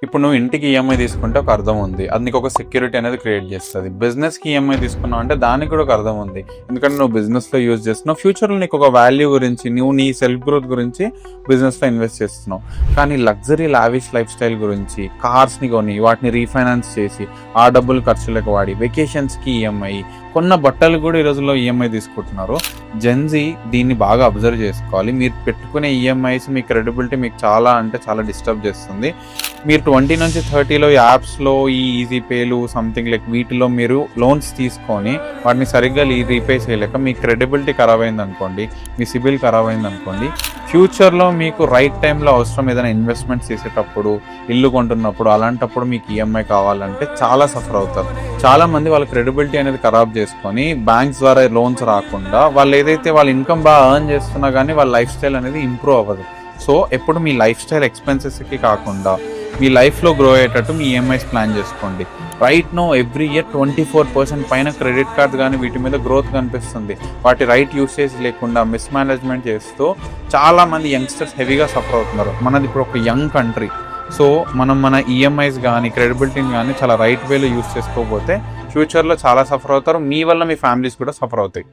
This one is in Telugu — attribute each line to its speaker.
Speaker 1: ఇప్పుడు నువ్వు ఇంటికి ఈఎంఐ తీసుకుంటే ఒక అర్థం ఉంది, అది నీకు ఒక సెక్యూరిటీ అనేది క్రియేట్ చేస్తుంది. బిజినెస్కి ఈఎంఐ తీసుకున్నావు అంటే దానికి కూడా ఒక అర్థం ఉంది, ఎందుకంటే నువ్వు బిజినెస్లో యూజ్ చేస్తున్నావు. ఫ్యూచర్లో నీకు ఒక వాల్యూ గురించి, నువ్వు నీ సెల్ఫ్ గ్రోత్ గురించి బిజినెస్లో ఇన్వెస్ట్ చేస్తున్నావు. కానీ లగ్జరీ లావిష్ లైఫ్ స్టైల్ గురించి, కార్స్ని కొని వాటిని రీఫైనాన్స్ చేసి ఆ డబ్బులు ఖర్చులకు వాడి వెకేషన్స్కి ఈఎంఐ, కొన్న బట్టలు కూడా ఈ రోజుల్లో ఈఎంఐ తీసుకుంటున్నారు. జెన్జీ దీన్ని బాగా అబ్జర్వ్ చేసుకోవాలి. మీరు పెట్టుకునే ఈఎంఐస్ మీ క్రెడిబిలిటీ మీకు చాలా అంటే చాలా డిస్టర్బ్ చేస్తుంది. మీరు 20 నుంచి 30లో యాప్స్లో ఈ ఈజీ పేలు సంథింగ్ లైక్ వీటిలో మీరు లోన్స్ తీసుకొని వాటిని సరిగ్గా రీపే చేయలేక మీ క్రెడిబిలిటీ ఖరాబ్ అయింది అనుకోండి, మీ సిబిల్ ఖరాబ్ అయింది అనుకోండి, ఫ్యూచర్లో మీకు రైట్ టైంలో అవసరం ఏదైనా ఇన్వెస్ట్మెంట్స్ చేసేటప్పుడు, ఇల్లు కొంటున్నప్పుడు, అలాంటప్పుడు మీకు ఈఎంఐ కావాలంటే చాలా సఫర్ అవుతారు. చాలామంది వాళ్ళ క్రెడిబిలిటీ అనేది ఖరాబ్ చేసుకొని బ్యాంక్స్ ద్వారా లోన్స్ రాకుండా వాళ్ళు ఏదైతే వాళ్ళ ఇన్కమ్ బాగా ఎర్న్ చేస్తున్నా కానీ వాళ్ళ లైఫ్ స్టైల్ అనేది ఇంప్రూవ్ అవ్వదు. సో ఎప్పుడు మీ లైఫ్ స్టైల్ ఎక్స్పెన్సెస్కి కాకుండా మీ లైఫ్లో గ్రో అయ్యేటట్టు మీ ఈఎంఐస్ ప్లాన్ చేసుకోండి. రైట్ నో ఎవ్రీ ఇయర్ 24% పైన క్రెడిట్ కార్డ్ కానీ వీటి మీద గ్రోత్ కనిపిస్తుంది. వాటి రైట్ యూసేజ్ లేకుండా మిస్మేనేజ్మెంట్ చేస్తూ చాలామంది యంగ్స్టర్స్ హెవీగా సఫర్ అవుతున్నారు. మనది ఇప్పుడు ఒక యంగ్ కంట్రీ. సో మనం మన ఈఎంఐస్ కానీ క్రెడిబిలిటీని కానీ చాలా రైట్ వేలో యూస్ చేసుకోకపోతే ఫ్యూచర్లో చాలా సఫర్ అవుతారు. మీ వల్ల మీ ఫ్యామిలీస్ కూడా సఫర్ అవుతాయి.